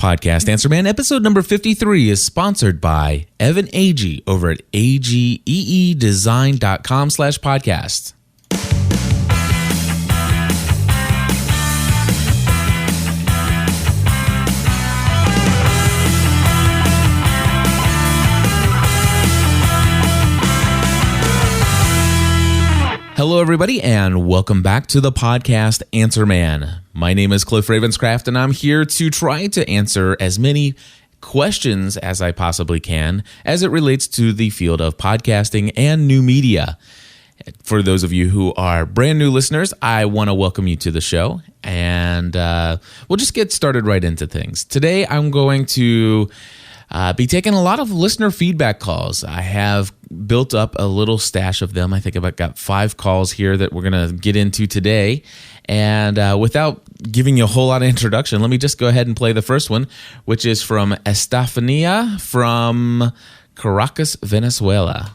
Podcast Answer Man, episode number 53 is sponsored by Evan Agee over at ageedesign.com/podcast. Hello, everybody, and welcome back to the podcast Answer Man. My name is Cliff Ravenscraft, and I'm here to try to answer as many questions as I possibly can as it relates to the field of podcasting and new media. For those of you who are brand new listeners, I want to welcome you to the show, and we'll just get started right into things. Today, I'm going to be taking a lot of listener feedback calls. I have built up a little stash of them. I think I've got 5 calls here that we're going to get into today. And without giving you a whole lot of introduction, let me just go ahead and play the first one, which is from Estefania from Caracas, Venezuela.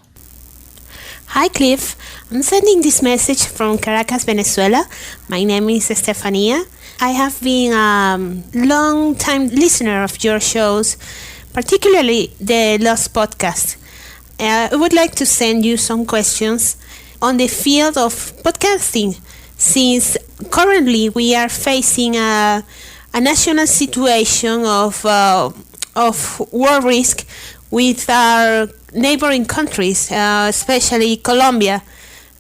Hi, Cliff. I'm sending this message from Caracas, Venezuela. My name is Estefania. I have been a long-time listener of your shows, particularly the Lost podcast. I would like to send you some questions on the field of podcasting, since currently we are facing a national situation of war risk with our neighboring countries, especially Colombia.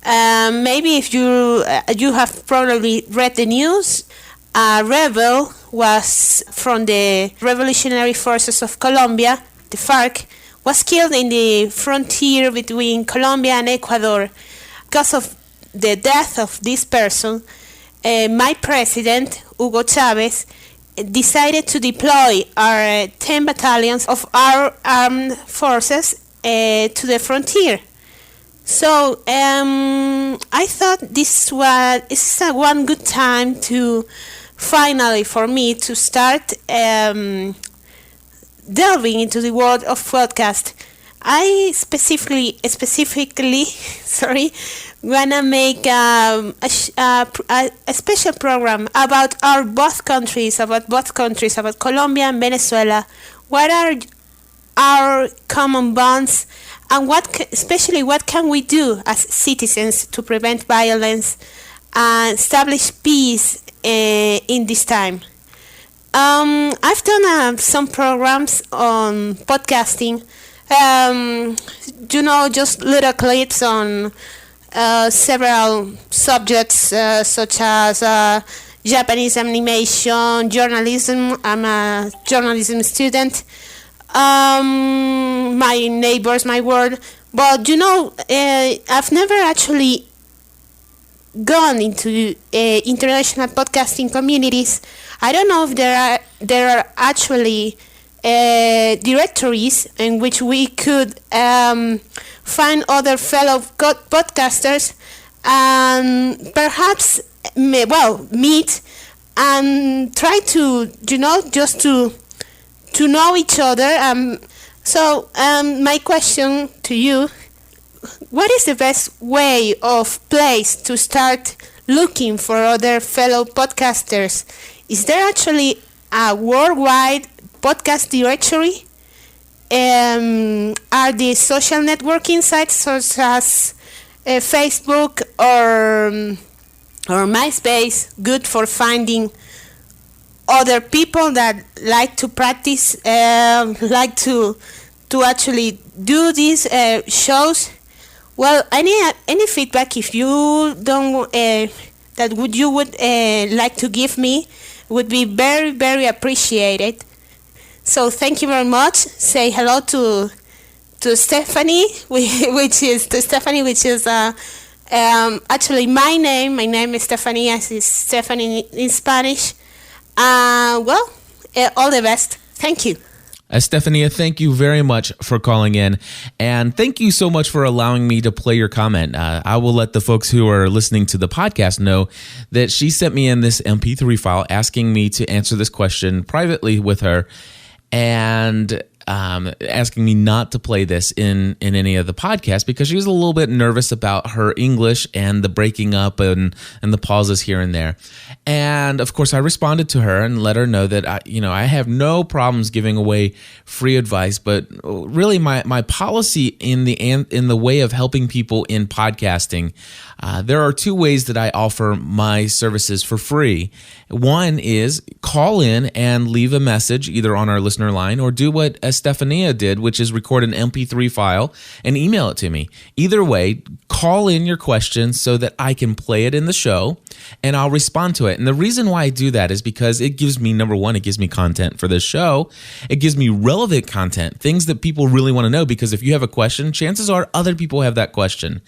Maybe if you have probably read the news, a rebel was from the Revolutionary Forces of Colombia, the FARC, was killed in the frontier between Colombia and Ecuador. Because of the death of this person, my president, Hugo Chavez, decided to deploy our 10 battalions of our armed forces to the frontier. So I thought this is one good time to finally for me to start delving into the world of podcast. I specifically, wanna make a special program about both countries, about Colombia and Venezuela. What are our common bonds, and what can we do as citizens to prevent violence and establish peace in this time? I've done some programs on podcasting, just little clips on several subjects such as Japanese animation, journalism. I'm a journalism student. My neighbors, my world. But I've never actually gone into international podcasting communities. I don't know if there are actually directories in which we could find other fellow podcasters and perhaps meet and try to just to know each other. So my question to you: what is the best way of place to start looking for other fellow podcasters? Is there actually a worldwide podcast directory? Are the social networking sites such as Facebook or MySpace good for finding other people that like to practice, like to actually do these shows? Well, any feedback if you don't you would like to give me would be very, very appreciated. So thank you very much. Say hello to Stephanie, which is actually my name. My name is Stephanie, as is Stephanie in Spanish. All the best. Thank you. Estefania, thank you very much for calling in, and thank you so much for allowing me to play your comment. I will let the folks who are listening to the podcast know that she sent me in this MP3 file asking me to answer this question privately with her, and asking me not to play this in any of the podcasts because she was a little bit nervous about her English and the breaking up and the pauses here and there. And of course, I responded to her and let her know that I have no problems giving away free advice, but really my policy in the way of helping people in podcasting, there are two ways that I offer my services for free. One is call in and leave a message either on our listener line or do what Estefania did, which is record an MP3 file and email it to me. Either way, call in your questions so that I can play it in the show and I'll respond to it. And the reason why I do that is because it gives me, number one, it gives me content for this show. It gives me relevant content, things that people really want to know, because if you have a question, chances are other people have that question.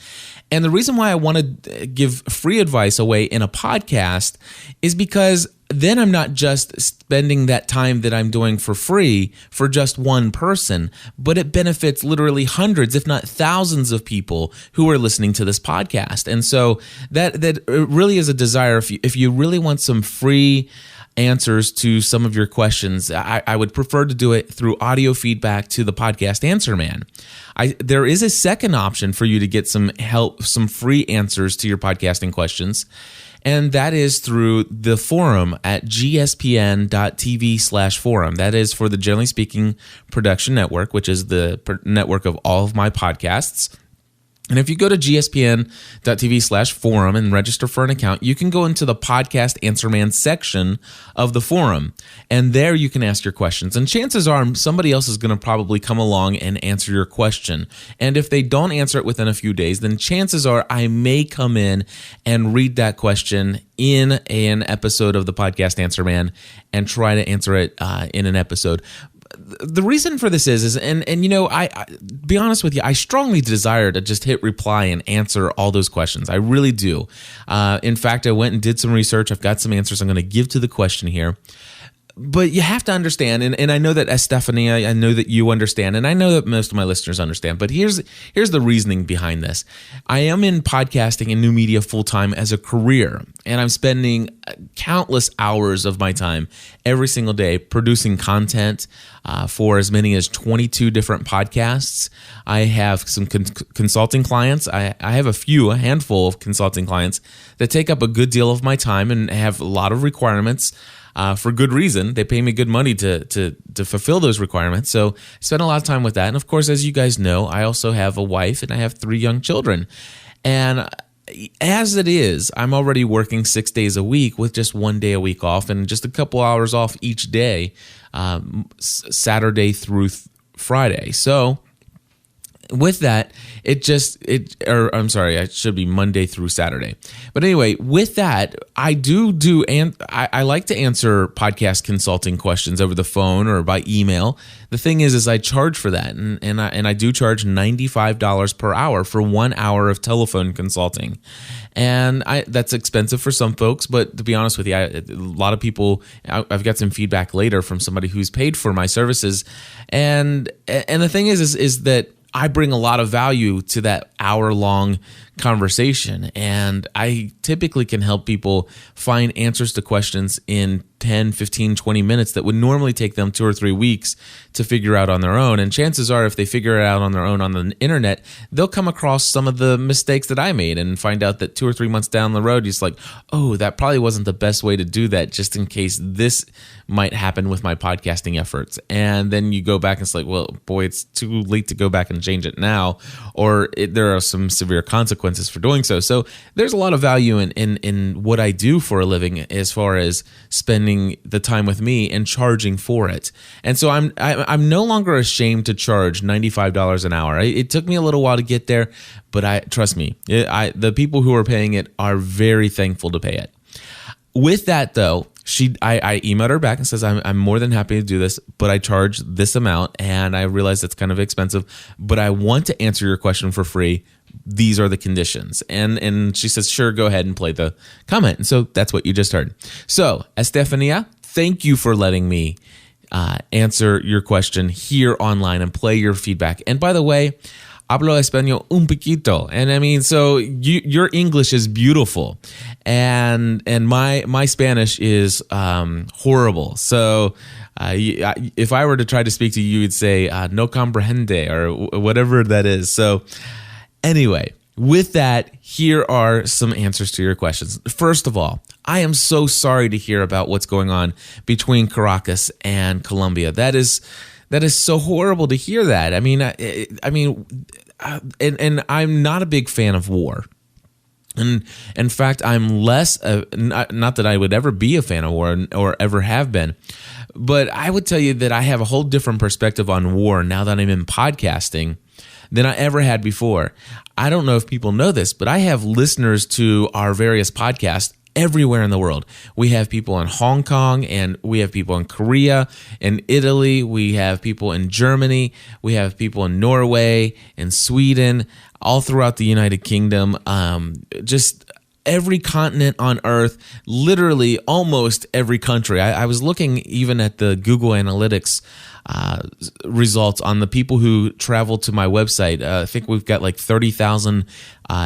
And the reason why I want to give free advice away in a podcast is because then I'm not just spending that time that I'm doing for free for just one person, but it benefits literally hundreds, if not thousands of people who are listening to this podcast. And so that really is a desire. If you really want some free answers to some of your questions, I would prefer to do it through audio feedback to the podcast Answer Man. There is a second option for you to get some help, some free answers to your podcasting questions, and that is through the forum at gspn.tv/forum. That is for the Generally Speaking Production Network, which is the network of all of my podcasts. And if you go to gspn.tv/forum and register for an account, you can go into the Podcast Answer Man section of the forum. And there you can ask your questions. And chances are somebody else is going to probably come along and answer your question. And if they don't answer it within a few days, then chances are I may come in and read that question in an episode of the Podcast Answer Man and try to answer it in an episode. The reason for this is I be honest with you, I strongly desire to just hit reply and answer all those questions. I really do. In fact, I went and did some research. I've got some answers I'm going to give to the question here. But you have to understand, and I know that Estefania, I know that you understand, and I know that most of my listeners understand, but here's the reasoning behind this. I am in podcasting and new media full-time as a career, and I'm spending countless hours of my time every single day producing content for as many as 22 different podcasts. I have some consulting clients. I have a handful of consulting clients that take up a good deal of my time and have a lot of requirements. For good reason. They pay me good money to fulfill those requirements. So I spend a lot of time with that. And of course, as you guys know, I also have a wife and I have 3 young children. And as it is, I'm already working 6 days a week with just 1 day a week off and just a couple hours off each day, Saturday through Friday. So with that, it should be Monday through Saturday. But anyway, with that, I I like to answer podcast consulting questions over the phone or by email. The thing is I charge for that, and I do charge $95 per hour for 1 hour of telephone consulting. And that's expensive for some folks, but to be honest with you, a lot of people, I've got some feedback later from somebody who's paid for my services. And the thing is that I bring a lot of value to that hour-long conversation, and I typically can help people find answers to questions in 10, 15, 20 minutes that would normally take them 2 or 3 weeks to figure out on their own. And chances are, if they figure it out on their own on the internet, they'll come across some of the mistakes that I made and find out that 2 or 3 months down the road, it's like, oh, that probably wasn't the best way to do that, just in case this might happen with my podcasting efforts. And then you go back and it's like, well, boy, it's too late to go back and change it now, or there are some severe consequences for doing so. So there's a lot of value in what I do for a living as far as spending the time with me and charging for it. And so I'm no longer ashamed to charge $95 an hour. It took me a little while to get there, but trust me, the people who are paying it are very thankful to pay it. With that though, I emailed her back and says, I'm more than happy to do this, but I charge this amount and I realize it's kind of expensive, but I want to answer your question for free. These are the conditions. And she says, sure, go ahead and play the comment. And so that's what you just heard. So Estefania, thank you for letting me answer your question here online and play your feedback. And by the way, Hablo español un poquito. And I mean, so your English is beautiful. And my Spanish is horrible. So if I were to try to speak to you, you'd say no comprehende or whatever that is. So anyway, with that, here are some answers to your questions. First of all, I am so sorry to hear about what's going on between Caracas and Colombia. That is so horrible to hear that. I mean, and I'm not a big fan of war. And in fact, I'm less, not that I would ever be a fan of war or ever have been, but I would tell you that I have a whole different perspective on war now that I'm in podcasting than I ever had before. I don't know if people know this, but I have listeners to our various podcasts everywhere in the world. We have people in Hong Kong, and we have people in Korea, in Italy, we have people in Germany, we have people in Norway, in Sweden, all throughout the United Kingdom, just every continent on Earth, literally almost every country. I was looking even at the Google Analytics results on the people who travel to my website. I think we've got like 30,000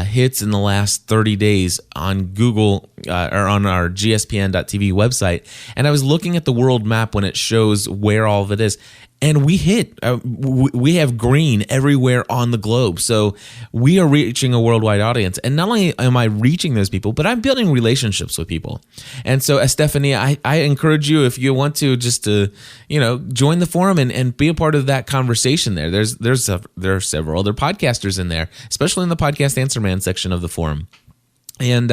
hits in the last 30 days on Google or on our gspn.tv website. And I was looking at the world map when it shows where all of it is. And we we have green everywhere on the globe. So we are reaching a worldwide audience. And not only am I reaching those people, but I'm building relationships with people. And so, Estefania, I encourage you, if you want to, just to, join the forum and be a part of that conversation there. There are several other podcasters in there, especially in the Podcast Answer Man section of the forum. And,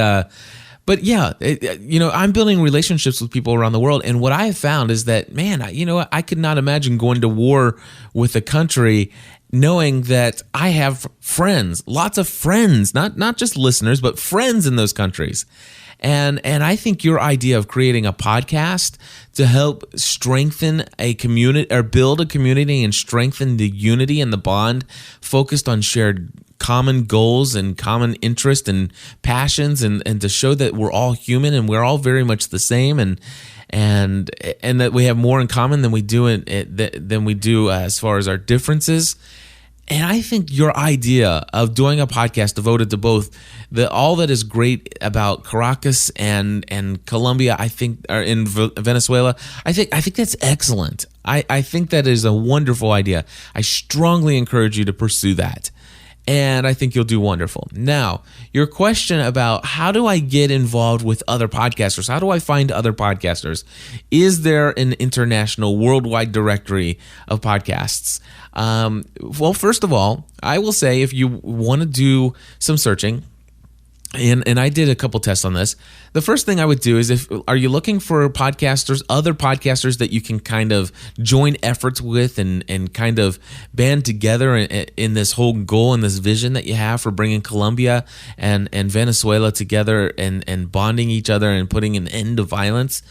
but yeah, I'm building relationships with people around the world. And what I have found is that, man, I could not imagine going to war with a country knowing that I have friends, lots of friends, not just listeners, but friends in those countries. And I think your idea of creating a podcast to help strengthen a community or build a community and strengthen the unity and the bond focused on shared common goals and common interest and passions, and to show that we're all human and we're all very much the same, and that we have more in common than we do as far as our differences. And I think your idea of doing a podcast devoted to both all that is great about Caracas and Colombia, I think, or in Venezuela, I think that's excellent. I think that is a wonderful idea. I strongly encourage you to pursue that. And I think you'll do wonderful. Now, your question about how do I get involved with other podcasters? How do I find other podcasters? Is there an international, worldwide directory of podcasts? Well, first of all, I will say if you want to do some searching, and I did a couple tests on this. The first thing I would do is are you looking for podcasters, other podcasters that you can kind of join efforts with and kind of band together in this whole goal and this vision that you have for bringing Colombia and Venezuela together and bonding each other and putting an end to violence?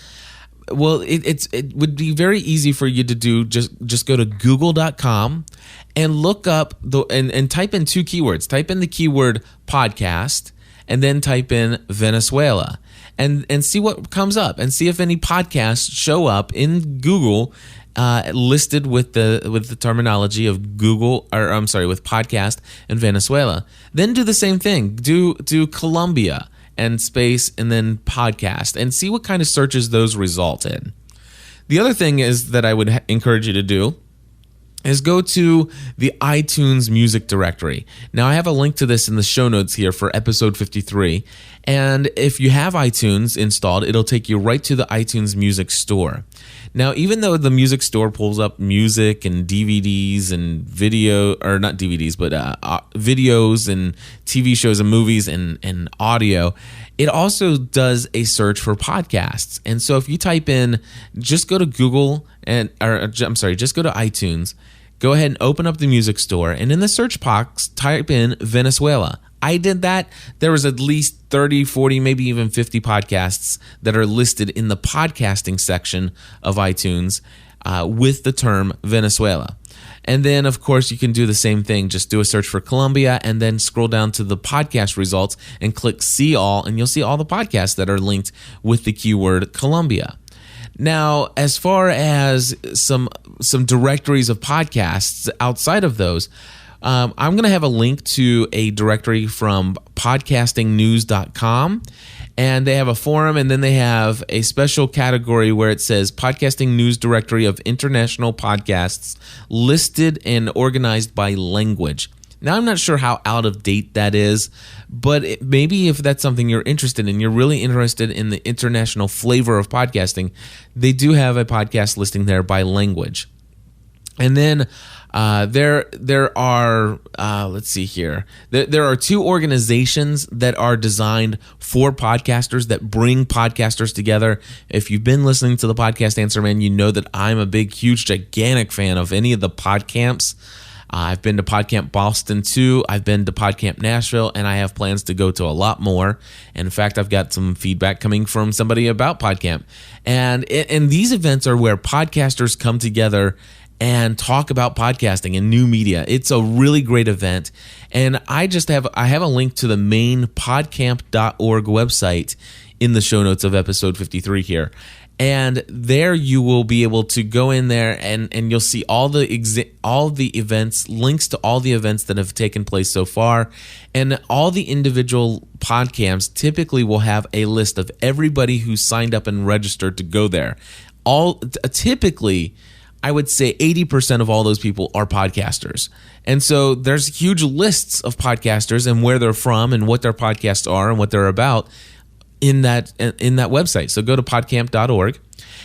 Well, it would be very easy for you to do. Just go to google.com and look up and type in two keywords. Type in the keyword podcast, and then type in Venezuela and see what comes up, and see if any podcasts show up in Google listed with the terminology of Google, or I'm sorry, with podcast and Venezuela. Then do the same thing. Do Colombia and space and then podcast, and see what kind of searches those result in. The other thing is that I would encourage you to do is go to the iTunes music directory. Now, I have a link to this in the show notes here for episode 53. And if you have iTunes installed, it'll take you right to the iTunes music store. Now, even though the music store pulls up music and DVDs and video, or not DVDs, but videos and TV shows and movies and audio, it also does a search for podcasts. And so if you type in, just go to Google just go to iTunes, go ahead and open up the music store, and in the search box, type in Venezuela. I did that. There was at least 30, 40, maybe even 50 podcasts that are listed in the podcasting section of iTunes with the term Venezuela. And then, of course, you can do the same thing. Just do a search for Colombia and then scroll down to the podcast results and click See All, and you'll see all the podcasts that are linked with the keyword Colombia. Now, as far as some directories of podcasts outside of those, I'm going to have a link to a directory from podcastingnews.com. And they have a forum, and then they have a special category where it says Podcasting News Directory of International Podcasts, listed and organized by language. Now, I'm not sure how out of date that is, but maybe if that's something you're interested in, you're really interested in the international flavor of podcasting, they do have a podcast listing there by language. And then there are let's see here. There are two organizations that are designed for podcasters that bring podcasters together. If you've been listening to the Podcast Answer Man, you know that I'm a big, huge, gigantic fan of any of the PodCamps. I've been to PodCamp Boston too. I've been to PodCamp Nashville, and I have plans to go to a lot more. And in fact, I've got some feedback coming from somebody about PodCamp. And these events are where podcasters come together and talk about podcasting and new media. It's a really great event. And I have a link to the main podcamp.org website in the show notes of episode 53 here. And there you will be able to go in there and you'll see all the events, links to all the events that have taken place so far. And all the individual podcamps typically will have a list of everybody who signed up and registered to go there. Typically, I would say 80% of all those people are podcasters. And so there's huge lists of podcasters and where they're from and what their podcasts are and what they're about in that website. So go to podcamp.org.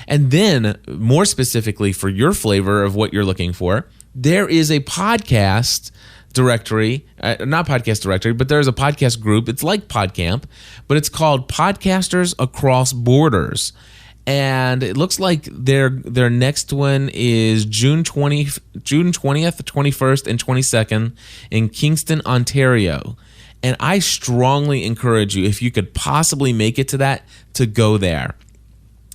And then more specifically for your flavor of what you're looking for, there is a podcast directory, not podcast directory, but there's a podcast group. It's like PodCamp, but it's called Podcasters Across Borders. And it looks like their next one is June 20th, 21st, and 22nd in Kingston, Ontario. And I strongly encourage you, if you could possibly make it to that, to go there.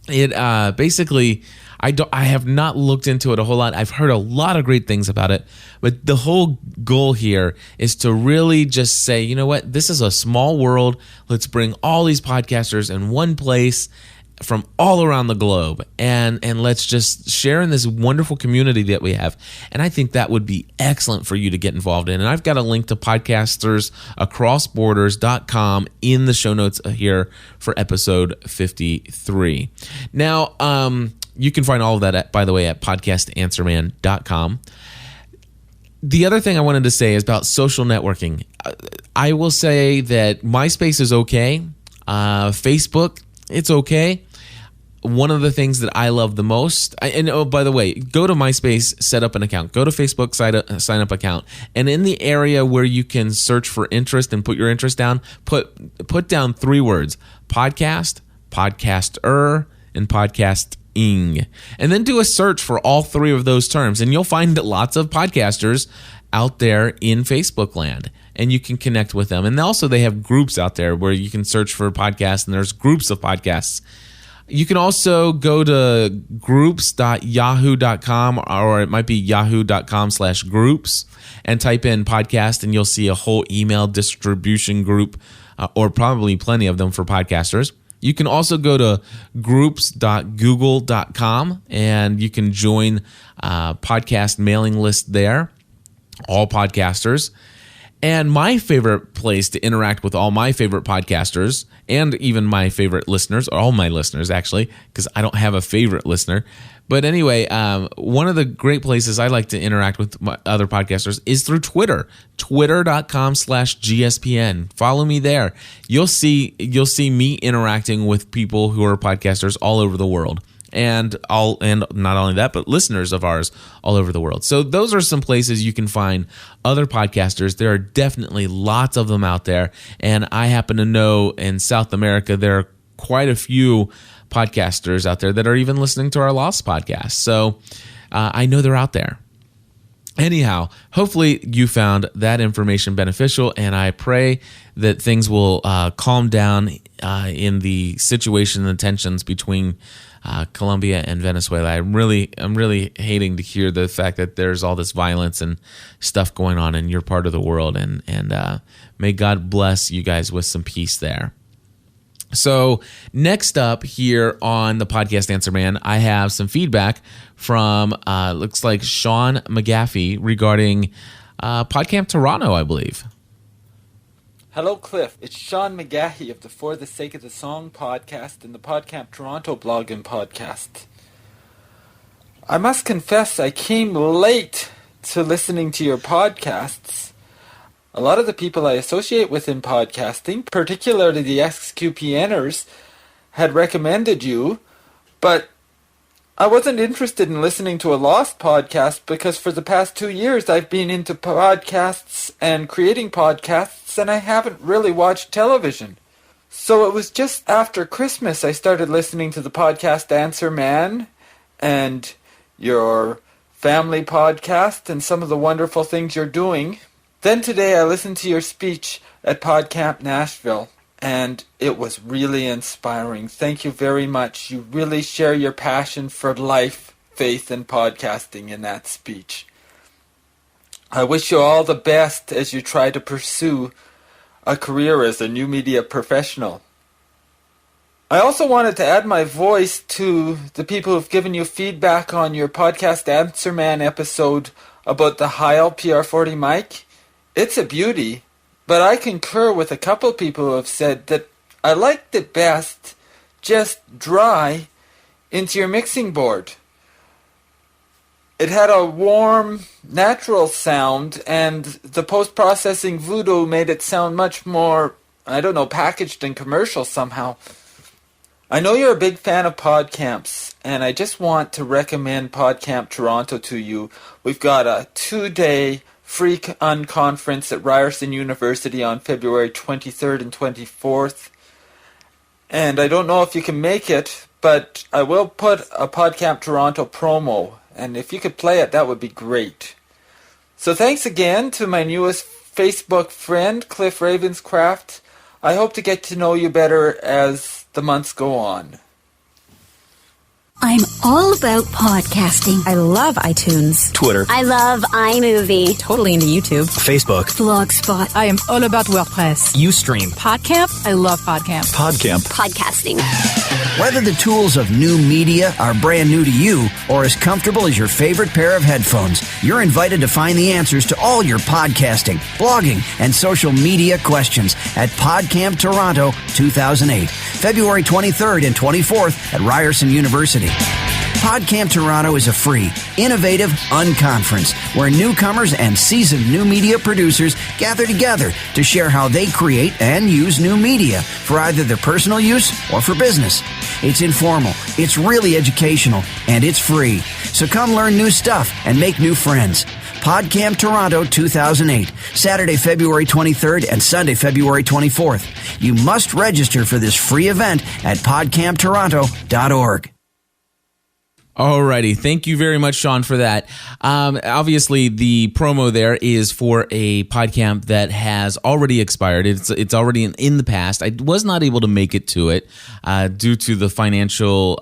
It basically, I have not looked into it a whole lot. I've heard a lot of great things about it, but the whole goal here is to really just say, you know what, this is a small world. Let's bring all these podcasters in one place from all around the globe, and let's just share in this wonderful community that we have. And I think that would be excellent for you to get involved in. And I've got a link to podcastersacrossborders.com in the show notes here for episode 53. Now, you can find all of that, by the way, at podcastanswerman.com. The other thing I wanted to say is about social networking. I will say that MySpace is okay. Facebook, it's okay. One of the things that I love the most, and oh, by the way, go to MySpace, set up an account. Go to Facebook, sign up account. And in the area where you can search for interest and put your interest down, put down 3 words: podcast, podcaster, and podcasting. And then do a search for all 3 of those terms. And you'll find lots of podcasters out there in Facebook land. And you can connect with them. And also they have groups out there where you can search for podcasts, and there's groups of podcasts. You can also go to groups.yahoo.com, or it might be yahoo.com/groups, and type in podcast, and you'll see a whole email distribution group, or probably plenty of them for podcasters. You can also go to groups.google.com, and you can join podcast mailing list there, all podcasters. And my favorite place to interact with all my favorite podcasters, and even my favorite listeners, or all my listeners actually, because I don't have a favorite listener. But anyway, one of the great places I like to interact with my other podcasters is through Twitter, twitter.com/GSPN. Follow me there. You'll see me interacting with people who are podcasters all over the world. And not only that, but listeners of ours all over the world. So those are some places you can find other podcasters. There are definitely lots of them out there. And I happen to know in South America, there are quite a few podcasters out there that are even listening to our Lost podcast. So I know they're out there. Anyhow, hopefully you found that information beneficial, and I pray that things will calm down in the situation and the tensions between Colombia and Venezuela. I'm really hating to hear the fact that there's all this violence and stuff going on in your part of the world, and may God bless you guys with some peace there. So next up here on the Podcast Answer Man, I have some feedback from looks like Sean McGaffey regarding PodCamp Toronto, I believe. Hello, Cliff. It's Sean McGahey of the For the Sake of the Song podcast and the PodCamp Toronto blog and podcast. I must confess I came late to listening to your podcasts. A lot of the people I associate with in podcasting, particularly the XQPNers, had recommended you, but I wasn't interested in listening to a lost podcast because for the past 2 years I've been into podcasts and creating podcasts and I haven't really watched television. So it was just after Christmas I started listening to the podcast Answer Man and your family podcast and some of the wonderful things you're doing. Then today I listened to your speech at PodCamp Nashville. And it was really inspiring. Thank you very much. You really share your passion for life, faith, and podcasting in that speech. I wish you all the best as you try to pursue a career as a new media professional. I also wanted to add my voice to the people who've given you feedback on your podcast Answer Man episode about the Heil PR40 mic. It's a beauty. But I concur with a couple people who have said that I liked it best just dry into your mixing board. It had a warm, natural sound, and the post-processing voodoo made it sound much more, packaged and commercial somehow. I know you're a big fan of PodCamps, and I just want to recommend PodCamp Toronto to you. We've got a 2-day free unconference at Ryerson University on February 23rd and 24th. And I don't know if you can make it, but I will put a PodCamp Toronto promo. And if you could play it, that would be great. So thanks again to my newest Facebook friend, Cliff Ravenscraft. I hope to get to know you better as the months go on. I'm all about podcasting. I love iTunes. Twitter. I love iMovie. Totally into YouTube. Facebook. Blogspot. I am all about WordPress. Ustream. PodCamp. I love PodCamp. PodCamp. Podcasting. Whether the tools of new media are brand new to you or as comfortable as your favorite pair of headphones, you're invited to find the answers to all your podcasting, blogging, and social media questions at PodCamp Toronto 2008, February 23rd and 24th at Ryerson University. PodCamp Toronto is a free, innovative unconference where newcomers and seasoned new media producers gather together to share how they create and use new media for either their personal use or for business. It's informal, it's really educational, and it's free. So come learn new stuff and make new friends. PodCamp Toronto 2008, Saturday, February 23rd and Sunday, February 24th. You must register for this free event at podcamptoronto.org. Alrighty, thank you very much, Sean, for that. Obviously, the promo there is for a PodCamp that has already expired. It's already in the past. I was not able to make it to it due to the financial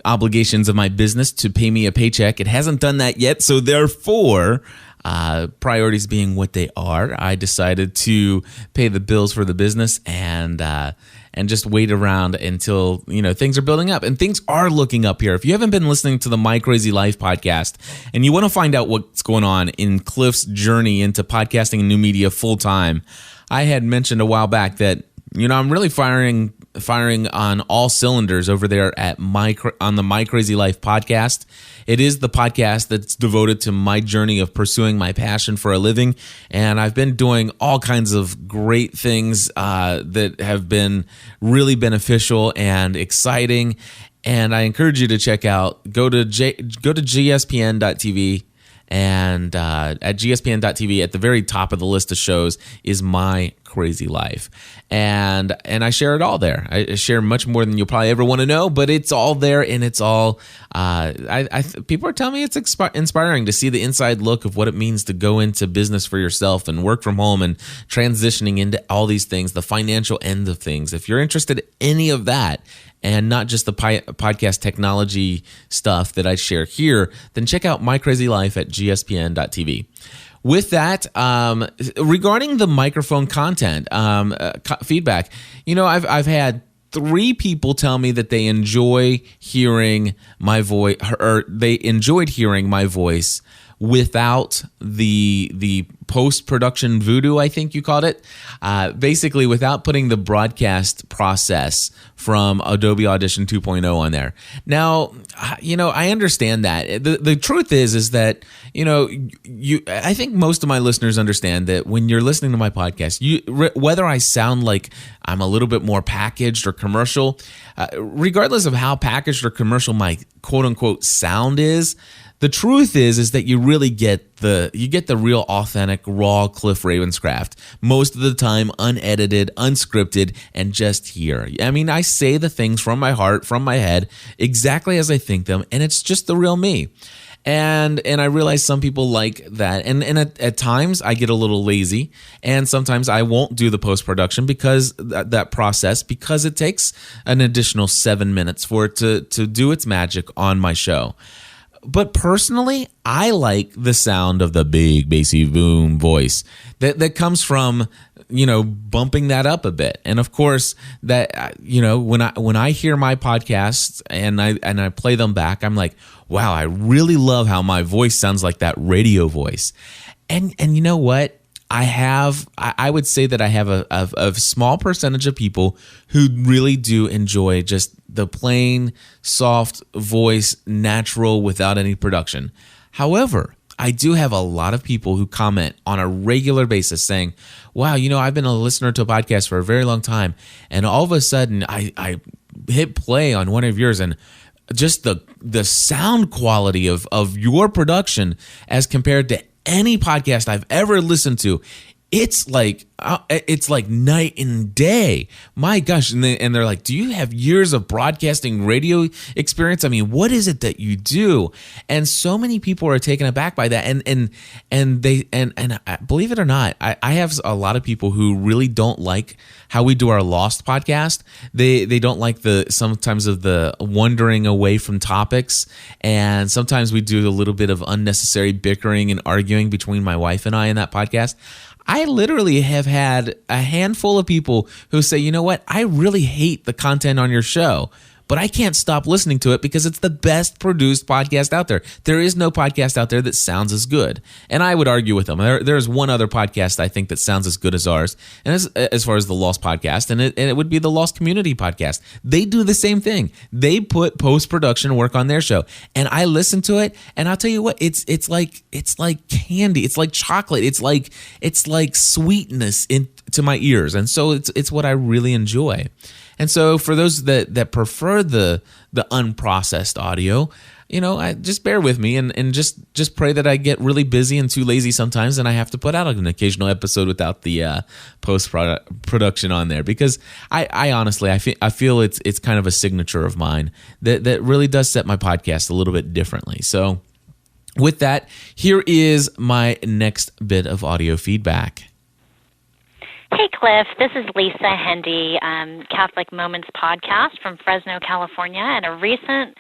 obligations of my business to pay me a paycheck. It hasn't done that yet, so therefore, priorities being what they are, I decided to pay the bills for the business and just wait around until, things are building up. And things are looking up here. If you haven't been listening to the My Crazy Life podcast and you want to find out what's going on in Cliff's journey into podcasting and new media full time, I had mentioned a while back that, I'm really firing on all cylinders over there on the My Crazy Life podcast. It is the podcast that's devoted to my journey of pursuing my passion for a living, and I've been doing all kinds of great things that have been really beneficial and exciting. And I encourage you to check out. Go to gspn.tv. And at gspn.tv, at the very top of the list of shows is My Crazy Life. And I share it all there. I share much more than you'll probably ever want to know, but it's all there, and it's all, people are telling me it's inspiring to see the inside look of what it means to go into business for yourself and work from home and transitioning into all these things, the financial end of things. If you're interested in any of that, and not just the podcast technology stuff that I share here, then check out My Crazy Life at gspn.tv. With that, regarding the microphone content feedback, I've had 3 people tell me that they enjoy hearing my voice, or they enjoyed hearing my voice without the post-production voodoo, I think you called it. Basically, without putting the broadcast process from Adobe Audition 2.0 on there. Now, I understand that. The truth is that, I think most of my listeners understand that when you're listening to my podcast, whether I sound like I'm a little bit more packaged or commercial, regardless of how packaged or commercial my quote-unquote sound is, the truth is that you really get the real authentic raw Cliff Ravenscraft most of the time, unedited, unscripted, and just here. I mean, I say the things from my heart, from my head, exactly as I think them, and it's just the real me. And I realize some people like that, and at times I get a little lazy, and sometimes I won't do the post-production because that process, because it takes an additional 7 minutes for it to do its magic on my show. But personally, I like the sound of the big bassy boom voice that comes from, bumping that up a bit. And of course, that when I hear my podcasts and I play them back, I'm like, wow, I really love how my voice sounds like that radio voice. And you know what? I would say that I have a small percentage of people who really do enjoy just the plain, soft voice, natural, without any production. However, I do have a lot of people who comment on a regular basis saying, wow, I've been a listener to a podcast for a very long time, and all of a sudden I hit play on one of yours, and just the sound quality of your production as compared to any podcast I've ever listened to, it's like night and day. My gosh. And they're like, do you have years of broadcasting radio experience? I mean, what is it that you do? And so many people are taken aback by that. And believe it or not, I have a lot of people who really don't like how we do our Lost podcast. They don't like sometimes of the wandering away from topics. And sometimes we do a little bit of unnecessary bickering and arguing between my wife and I in that podcast. I literally have had a handful of people who say, you know what, I really hate the content on your show, but I can't stop listening to it because it's the best produced podcast out there. There is no podcast out there that sounds as good. And I would argue with them. There's one other podcast I think that sounds as good as ours, and as far as the Lost podcast, and it would be the Lost Community podcast. They do the same thing. They put post-production work on their show, and I listen to it, and I'll tell you what, it's like candy. It's like chocolate. It's like sweetness to my ears, and so it's what I really enjoy. And so for those that prefer the unprocessed audio, I just bear with me and just pray that I get really busy and too lazy sometimes, and I have to put out an occasional episode without the post-production on there, because I honestly I feel it's kind of a signature of mine that really does set my podcast a little bit differently. So with that, here is my next bit of audio feedback. Hey, Cliff. This is Lisa Hendy, Catholic Moments podcast from Fresno, California, and a recent,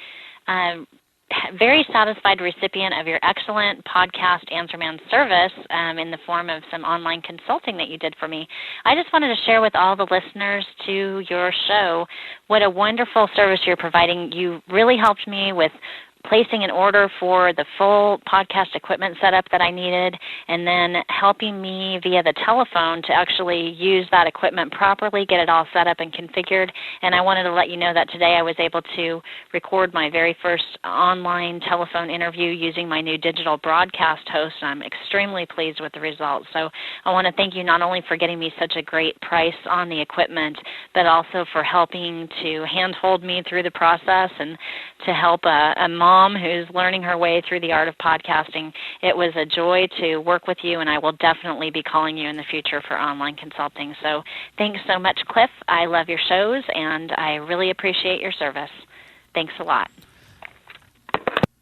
very satisfied recipient of your excellent podcast Answer Man service in the form of some online consulting that you did for me. I just wanted to share with all the listeners to your show what a wonderful service you're providing. You really helped me with placing an order for the full podcast equipment setup that I needed, and then helping me via the telephone to actually use that equipment properly, get it all set up and configured. And I wanted to let you know that today I was able to record my very first online telephone interview using my new digital broadcast host, and I'm extremely pleased with the results. So I want to thank you not only for getting me such a great price on the equipment, but also for helping to handhold me through the process and to help a mom who's learning her way through the art of podcasting. It was a joy to work with you, and I will definitely be calling you in the future for online consulting. So thanks so much, Cliff. I love your shows, and I really appreciate your service. Thanks a lot.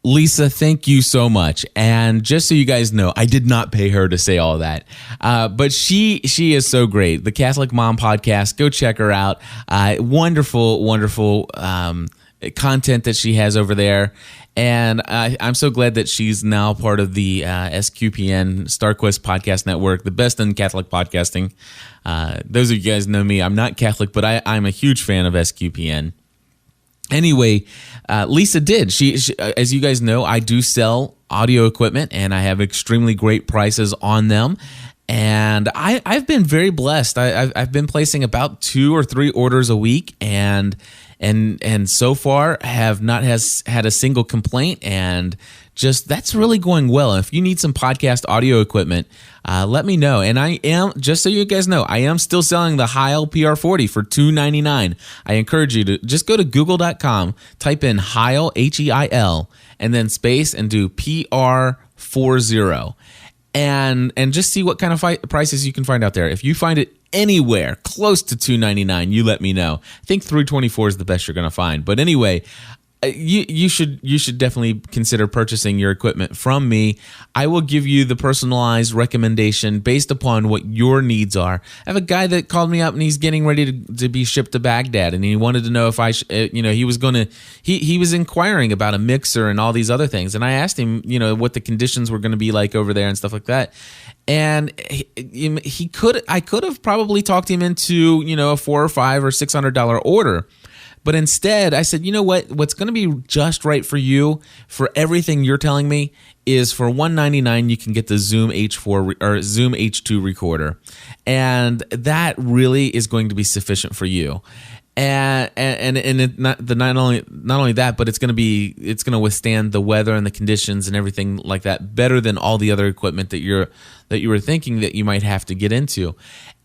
Lisa, thank you so much. And just so you guys know, I did not pay her to say all that. But she is so great. The Catholic Mom podcast, go check her out. Wonderful content that she has over there. And I'm so glad that she's now part of the SQPN, StarQuest Podcast Network, the best in Catholic podcasting. Those of you guys know me. I'm not Catholic, but I'm a huge fan of SQPN. Anyway, Lisa did. She, as you guys know, I do sell audio equipment, and I have extremely great prices on them. And I've been very blessed. I've been placing about 2 or 3 orders a week, and so far have not had a single complaint, and just that's really going well. If you need some podcast audio equipment, let me know. And I am, just so you guys know, I am still selling the Heil PR40 for $299. I encourage you to just go to google.com, type in Heil, H-E-I-L, and then space and do PR40. And just see what kind of prices you can find out there. If you find it anywhere close to $299, you let me know. I think $324 is the best you're going to find. But anyway, you should definitely consider purchasing your equipment from me. I will give you the personalized recommendation based upon what your needs are. I have a guy that called me up, and he's getting ready to be shipped to Baghdad, and he wanted to know if he was inquiring about a mixer and all these other things. And I asked him, what the conditions were going to be like over there and stuff like that. And I could have probably talked him into, a $400 or $500 or $600 order. But instead, I said, you know what? What's going to be just right for you, for everything you're telling me, is for $199 you can get the Zoom H4 or Zoom H2 recorder, and that really is going to be sufficient for you. And it not only that, but it's going to withstand the weather and the conditions and everything like that better than all the other equipment that you were thinking that you might have to get into.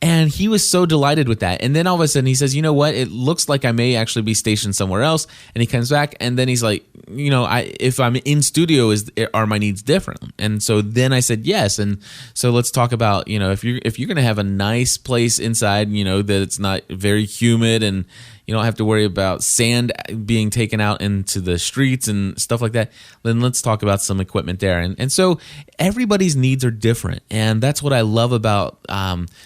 And he was so delighted with that. And then all of a sudden he says, you know what? It looks like I may actually be stationed somewhere else. And he comes back, and then he's like, if I'm in studio, are my needs different? And so then I said yes. And so let's talk about, if you're going to have a nice place inside, that it's not very humid, and you don't have to worry about sand being taken out into the streets and stuff like that, then let's talk about some equipment there. And so everybody's needs are different. And that's what I love about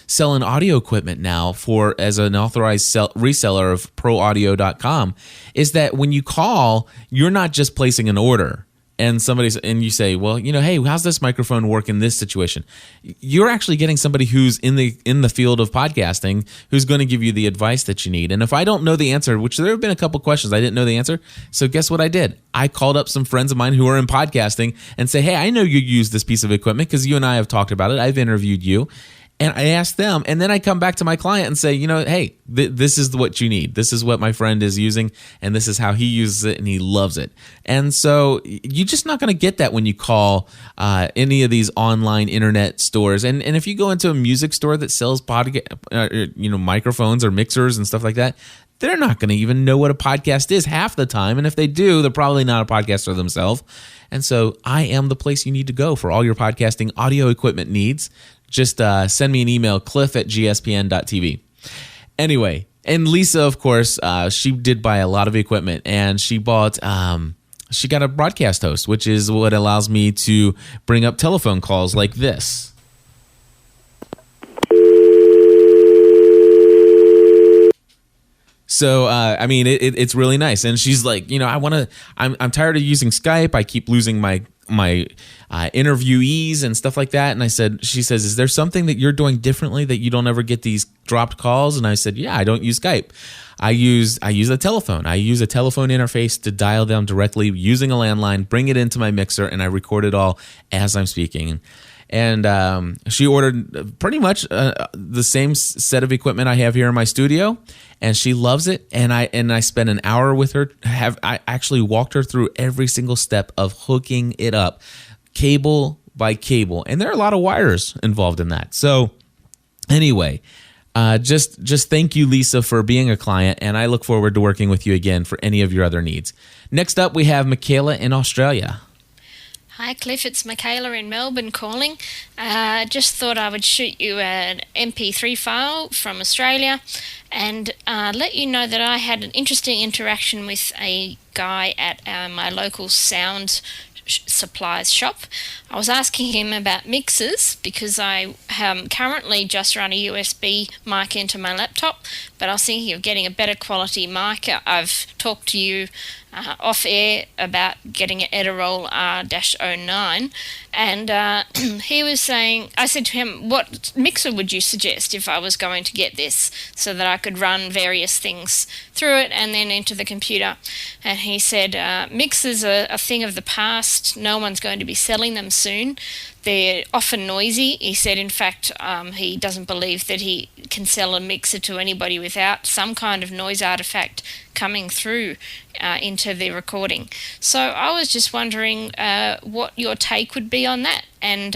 selling audio equipment now as an authorized reseller of ProAudio.com, is that when you call, you're not just placing an order. And you say, well, hey, how's this microphone work in this situation? You're actually getting somebody who's in the field of podcasting, who's going to give you the advice that you need. And if I don't know the answer, which there have been a couple questions I didn't know the answer, so guess what I did? I called up some friends of mine who are in podcasting and say, hey, I know you use this piece of equipment because you and I have talked about it. I've interviewed you. And I asked them, and then I come back to my client and say, hey, this is what you need. This is what my friend is using, and this is how he uses it, and he loves it. And so you're just not going to get that when you call any of these online internet stores. And if you go into a music store that sells microphones or mixers and stuff like that, they're not going to even know what a podcast is half the time. And if they do, they're probably not a podcaster themselves. And so I am the place you need to go for all your podcasting audio equipment needs. Just send me an email, cliff@gspn.tv. Anyway, and Lisa, of course, she did buy a lot of equipment, and she bought, she got a broadcast host, which is what allows me to bring up telephone calls like this. So, it's really nice. And she's like, I'm tired of using Skype. I keep losing my interviewees and stuff like that. And she says, is there something that you're doing differently that you don't ever get these dropped calls? And I said, yeah, I don't use Skype. I use a telephone. I use a telephone interface to dial them directly using a landline, bring it into my mixer, and I record it all as I'm speaking. And she ordered pretty much the same set of equipment I have here in my studio, and she loves it. And I spent an hour with her. I actually walked her through every single step of hooking it up, cable by cable, and there are a lot of wires involved in that. So anyway, just thank you, Lisa, for being a client, and I look forward to working with you again for any of your other needs. Next up, we have Michaela in Australia. Hi Cliff, it's Michaela in Melbourne calling. Just thought I would shoot you an MP3 file from Australia and let you know that I had an interesting interaction with a guy at my local sound supplies shop. I was asking him about mixers because I currently just run a USB mic into my laptop, but I was thinking of getting a better quality mic. I've talked to you off air about getting an Edirol R-09, and he was saying, I said to him, what mixer would you suggest if I was going to get this so that I could run various things through it and then into the computer? And he said, mixers are a thing of the past. No one's going to be selling them soon. They're often noisy. He said, in fact, he doesn't believe that he can sell a mixer to anybody without some kind of noise artifact coming through into the recording. So I was just wondering what your take would be on that, and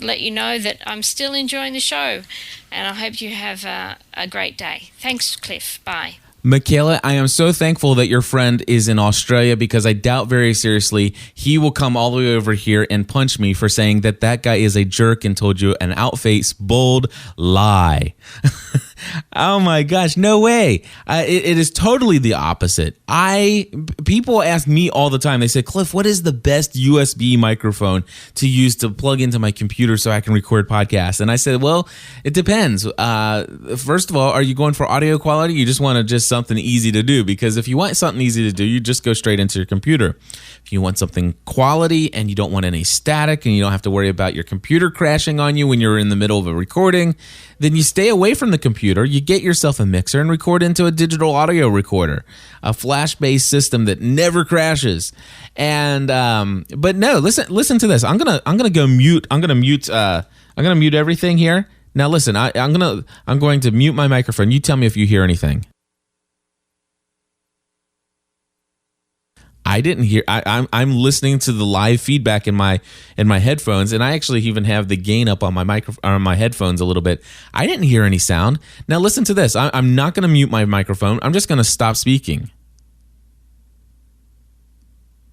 let you know that I'm still enjoying the show, and I hope you have a great day. Thanks, Cliff. Bye. Michaela, I am so thankful that your friend is in Australia, because I doubt very seriously he will come all the way over here and punch me for saying that guy is a jerk and told you an outface, bold lie. Oh my gosh, no way. It is totally the opposite. People ask me all the time, they say, Cliff, what is the best USB microphone to use to plug into my computer so I can record podcasts? And I said, well, it depends. First of all, are you going for audio quality? You just want something easy to do? Because if you want something easy to do, you just go straight into your computer. If you want something quality and you don't want any static and you don't have to worry about your computer crashing on you when you're in the middle of a recording, then you stay away from the computer. You get yourself a mixer and record into a digital audio recorder, a flash-based system that never crashes. And but no, listen to this. I'm gonna go mute. I'm gonna mute everything here. Now listen, I'm going to mute my microphone. You tell me if you hear anything. I didn't hear. I'm listening to the live feedback in my headphones, and I actually even have the gain up on my headphones a little bit. I didn't hear any sound. Now listen to this. I'm not going to mute my microphone. I'm just going to stop speaking.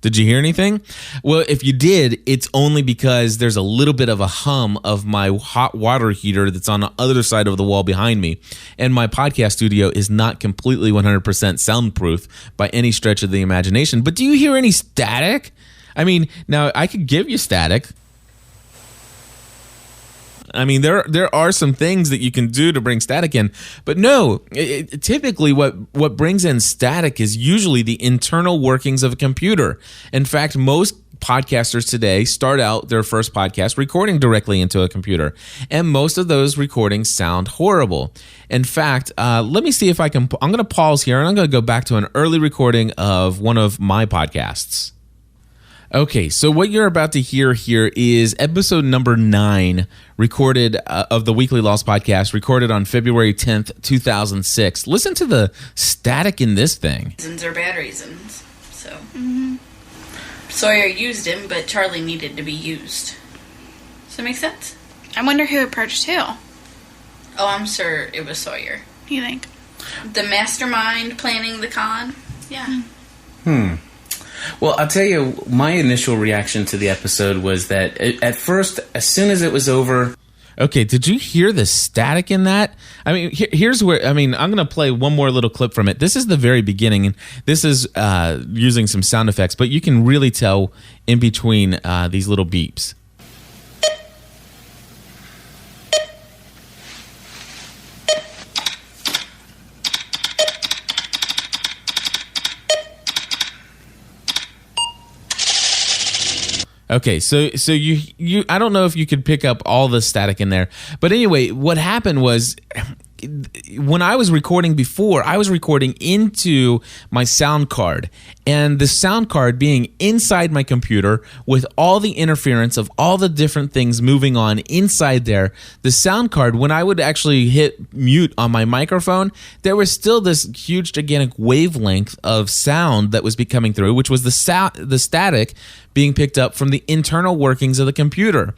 Did you hear anything? Well, if you did, it's only because there's a little bit of a hum of my hot water heater that's on the other side of the wall behind me. And my podcast studio is not completely 100% soundproof by any stretch of the imagination. But do you hear any static? I mean, now I could give you static. I mean, there are some things that you can do to bring static in, but no, typically what brings in static is usually the internal workings of a computer. In fact, most podcasters today start out their first podcast recording directly into a computer, and most of those recordings sound horrible. In fact, let me see if I can. I'm going to pause here, and I'm going to go back to an early recording of one of my podcasts. Okay, so what you're about to hear here is episode number 9, recorded of the Weekly Lost podcast, recorded on February 10th, 2006. Listen to the static in this thing. Reasons are bad reasons. So Sawyer used him, but Charlie needed to be used. Does that make sense? I wonder who approached who. Oh, I'm sure it was Sawyer. You think? The mastermind planning the con? Yeah. Well, I'll tell you, my initial reaction to the episode was that at first, as soon as it was over... Okay, did you hear the static in that? I mean, here's where... I mean, I'm going to play one more little clip from it. This is the very beginning, and this is using some sound effects, but you can really tell in between these little beeps. Okay, so you I don't know if you could pick up all the static in there, but anyway, what happened was when I was recording before, I was recording into my sound card, and the sound card being inside my computer with all the interference of all the different things moving on inside there, the sound card, when I would actually hit mute on my microphone, there was still this huge gigantic wavelength of sound that was coming through, which was the static being picked up from the internal workings of the computer.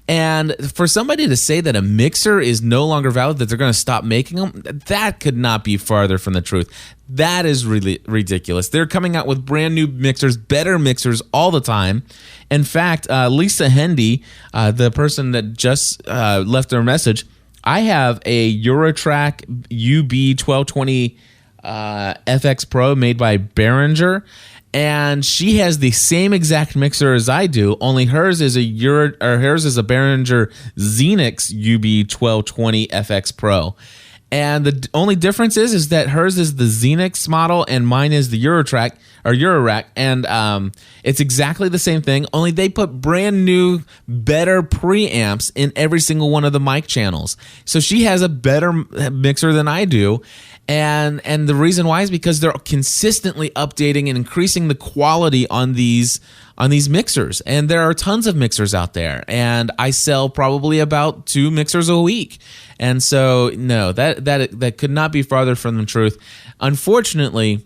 And for somebody to say that a mixer is no longer valid, that they're going to stop making them, that could not be farther from the truth. That is really ridiculous. They're coming out with brand new mixers, better mixers all the time. In fact, Lisa Hendy, the person that just left their message, I have a Eurotrack UB1220 FX Pro made by Behringer. And she has the same exact mixer as I do, only hers is a Behringer Xenix UB1220 FX Pro. And the only difference is that hers is the Xenix model and mine is the Eurorack, and it's exactly the same thing, only they put brand new, better preamps in every single one of the mic channels. So she has a better mixer than I do. And the reason why is because they're consistently updating and increasing the quality on these mixers. And there are tons of mixers out there, and I sell probably about 2 mixers a week. And so no, that could not be farther from the truth. Unfortunately,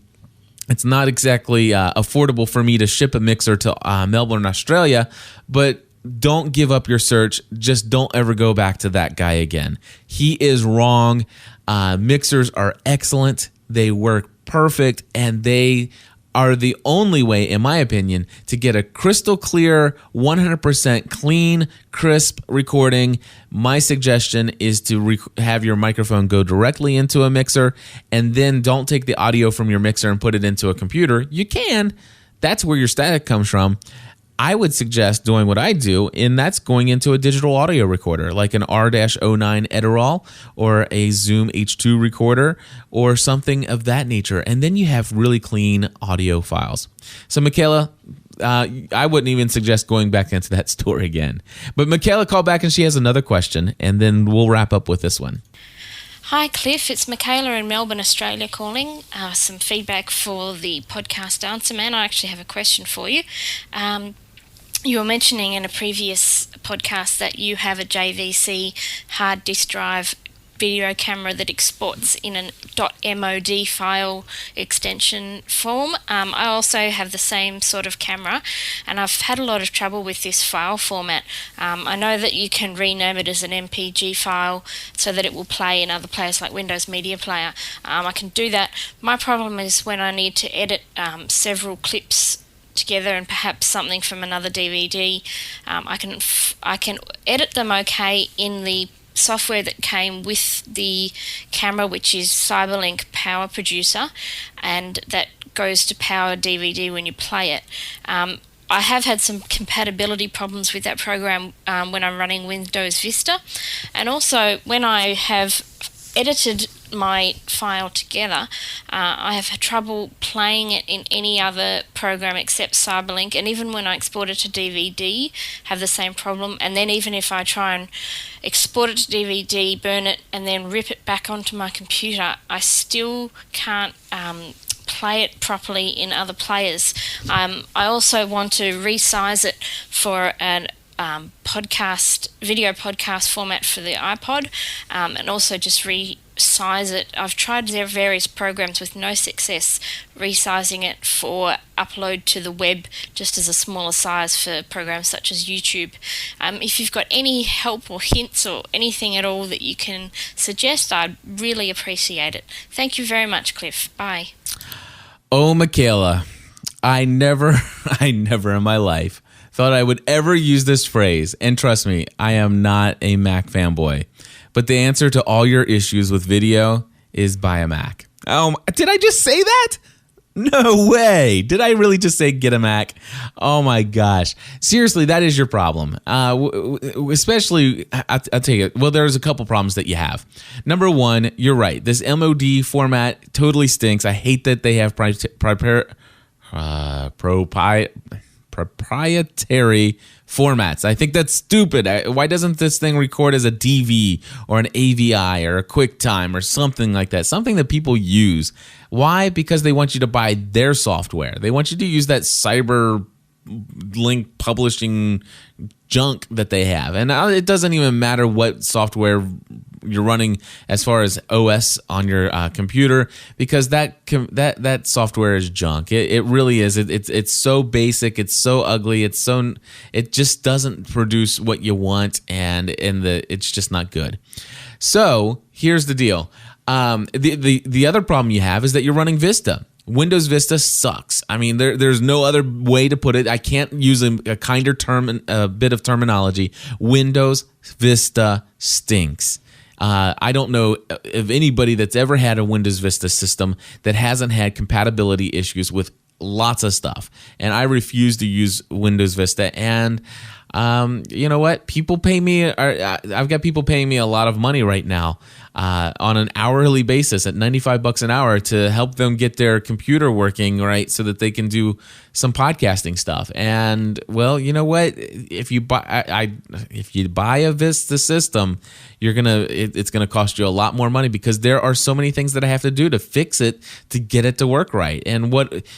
it's not exactly affordable for me to ship a mixer to Melbourne, Australia, but don't give up your search. Just don't ever go back to that guy again. He is wrong. Mixers are excellent. They work perfect, and they are the only way, in my opinion, to get a crystal clear, 100% clean, crisp recording. My suggestion is to have your microphone go directly into a mixer, and then don't take the audio from your mixer and put it into a computer. You can. That's where your static comes from. I would suggest doing what I do, and that's going into a digital audio recorder like an R-09 Edirol or a Zoom H2 recorder or something of that nature. And then you have really clean audio files. So, Michaela, I wouldn't even suggest going back into that store again. But Michaela called back and she has another question, and then we'll wrap up with this one. Hi Cliff, it's Michaela in Melbourne, Australia calling. Some feedback for the podcast Answer Man. I actually have a question for you. You were mentioning in a previous podcast that you have a JVC hard disk drive video camera that exports in an .mod file extension form. I also have the same sort of camera, and I've had a lot of trouble with this file format. I know that you can rename it as an MPG file so that it will play in other players like Windows Media Player. I can do that. My problem is when I need to edit several clips together and perhaps something from another DVD, I can edit them okay in the software that came with the camera, which is Cyberlink Power Producer, and that goes to power DVD when you play it. I have had some compatibility problems with that program when I'm running Windows Vista, and also when I have edited my file together, I have had trouble playing it in any other program except Cyberlink, and even when I export it to DVD, have the same problem. And then even if I try and export it to DVD, burn it, and then rip it back onto my computer, I still can't play it properly in other players. I also want to resize it for an video podcast format for the iPod, and also just resize it. I've tried their various programs with no success resizing it for upload to the web just as a smaller size for programs such as YouTube. If you've got any help or hints or anything at all that you can suggest, I'd really appreciate it. Thank you very much, Cliff. Bye. Oh, Michaela, I never in my life thought I would ever use this phrase. And trust me, I am not a Mac fanboy. But the answer to all your issues with video is buy a Mac. Did I just say that? No way. Did I really just say get a Mac? Oh my gosh. Seriously, that is your problem. Especially, I'll tell you, well, there's a couple problems that you have. Number one, you're right. This MOD format totally stinks. I hate that they have proprietary formats. I think that's stupid. Why doesn't this thing record as a DV or an AVI or a QuickTime or something like that? Something that people use. Why? Because they want you to buy their software. They want you to use that Cyberlink publishing junk that they have. And it doesn't even matter what software you're running as far as OS on your computer, because that software is junk. It really is. It's so basic. It's so ugly. It just doesn't produce what you want, and it's just not good. So here's the deal. The other problem you have is that you're running Vista. Windows Vista sucks. I mean, there's no other way to put it. I can't use a kinder term, a bit of terminology. Windows Vista stinks. I don't know of anybody that's ever had a Windows Vista system that hasn't had compatibility issues with lots of stuff. And I refuse to use Windows Vista. And you know what? People pay me. I've got people paying me a lot of money right now on an hourly basis at $95 an hour to help them get their computer working right so that they can do some podcasting stuff. And well, you know what? If you buy a Vista system, it's gonna cost you a lot more money because there are so many things that I have to do to fix it to get it to work right. And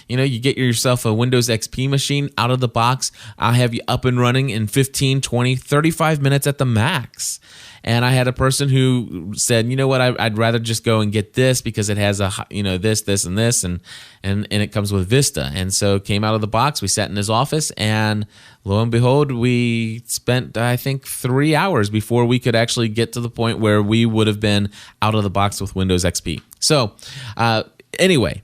you get yourself a Windows XP machine out of the box. I'll have you up and running in 15, 20, 35 minutes at the max. And I had a person who said, you know what, I'd rather just go and get this because it has this, and this, and it comes with Vista. And so came out of the box. We sat in his office, and lo and behold, we spent, I think, 3 hours before we could actually get to the point where we would have been out of the box with Windows XP. So anyway,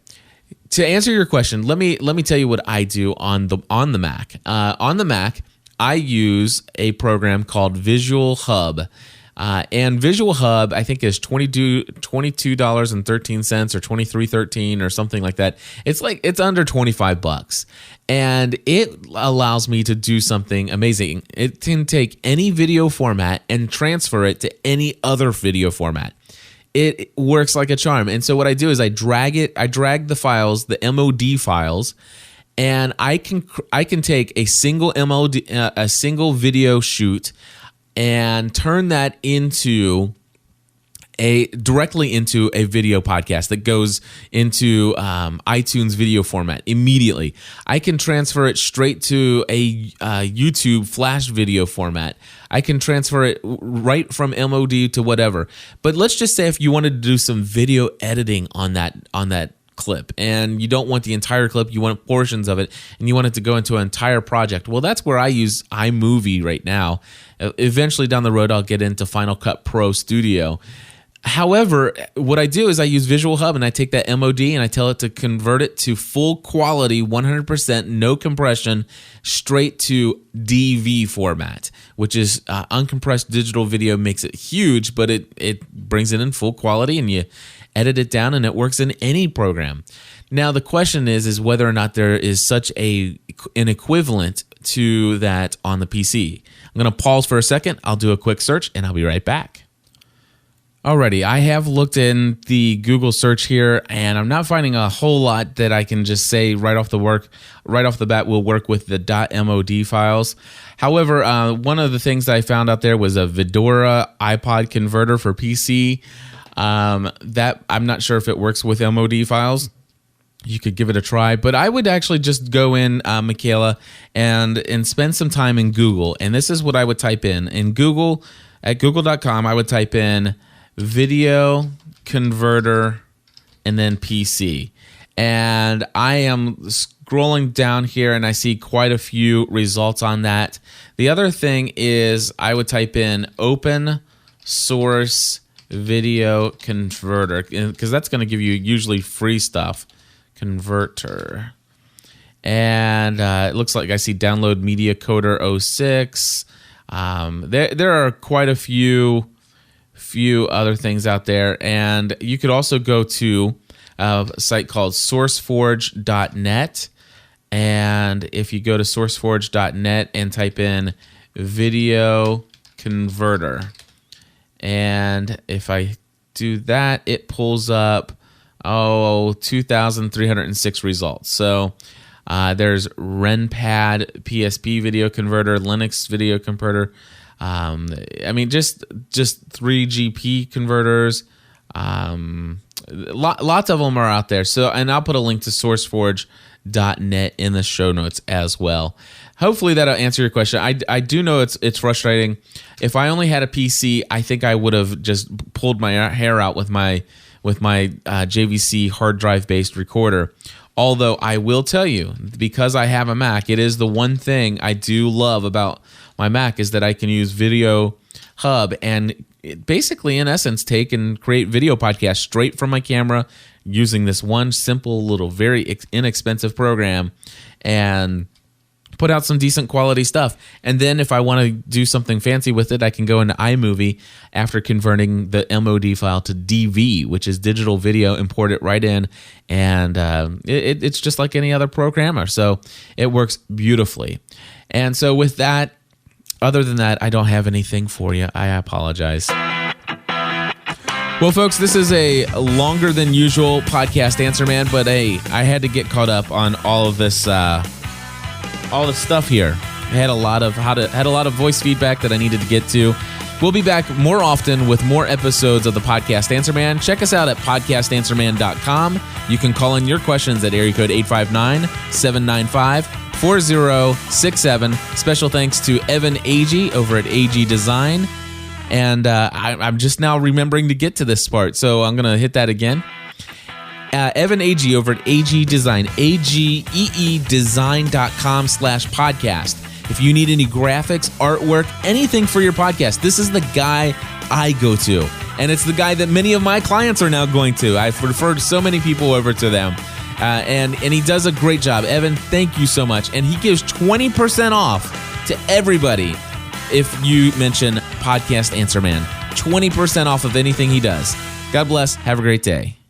to answer your question, let me tell you what I do on the Mac. On the Mac, I use a program called Visual Hub. And Visual Hub, I think, is $22.13 or $23.13 or something like that. It's under $25, and it allows me to do something amazing. It can take any video format and transfer it to any other video format. It works like a charm. And so what I do is I drag the files, the MOD files, and I can take a single MOD, a single video shoot, and turn that directly into a video podcast that goes into iTunes video format immediately. I can transfer it straight to a YouTube Flash video format. I can transfer it right from MOD to whatever. But let's just say if you wanted to do some video editing on that clip and you don't want the entire clip, you want portions of it, and you want it to go into an entire project. Well, that's where I use iMovie right now. Eventually down the road, I'll get into Final Cut Pro Studio. However, what I do is I use Visual Hub, and I take that MOD and I tell it to convert it to full quality, 100%, no compression, straight to DV format, which is uncompressed digital video. Makes it huge, but it brings it in full quality, and you edit it down, and it works in any program. Now, the question is whether or not there is such an equivalent to that on the PC. I'm going to pause for a second. I'll do a quick search, and I'll be right back. Alrighty, I have looked in the Google search here, and I'm not finding a whole lot that I can just say right off the bat will work with the .mod files. However, one of the things that I found out there was a Vidora iPod converter for PC. That I'm not sure if it works with MOD files. You could give it a try, but I would actually just go in, Michaela, and spend some time in Google. And this is what I would type in Google. At google.com, I would type in video converter and then PC. And I am scrolling down here, and I see quite a few results on that. The other thing is I would type in open source video converter, because that's going to give you usually free stuff. Converter. And it looks like I see download Media Coder 06. There are quite a few other things out there, and you could also go to a site called sourceforge.net, and if you go to sourceforge.net and type in video converter, and if I do that, it pulls up 2,306 results. So there's RenPad PSP video converter, Linux video converter. Just 3GP converters. Lots of them are out there. So, and I'll put a link to SourceForge.net in the show notes as well. Hopefully that'll answer your question. I do know it's frustrating. If I only had a PC, I think I would have just pulled my hair out with my JVC hard drive based recorder. Although I will tell you, because I have a Mac, it is the one thing I do love about my Mac is that I can use Video Hub and basically, in essence, take and create video podcasts straight from my camera using this one simple little, very inexpensive program and put out some decent quality stuff. And then if I want to do something fancy with it, I can go into iMovie after converting the MOD file to DV, which is digital video, import it right in, and it's just like any other programmer. So it works beautifully. And so with that, other than that, I don't have anything for you. I apologize. Well, folks, this is a longer than usual podcast, Answer Man, but hey, I had to get caught up on all of this, all the stuff here. I had a lot of voice feedback that I needed to get to. We'll be back more often with more episodes of the podcast Answer Man. Check us out at podcastanswerman.com. You can call in your questions at area code 859-795-4067. Special thanks to Evan Agee over at AG Design. And I'm just now remembering to get to this part, so I'm going to hit that again. Evan Agee over at AG Design, ageedesign.com/podcast. If you need any graphics, artwork, anything for your podcast, this is the guy I go to. And it's the guy that many of my clients are now going to. I've referred so many people over to them. And he does a great job. Evan, thank you so much. And he gives 20% off to everybody if you mention Podcast Answer Man. 20% off of anything he does. God bless. Have a great day.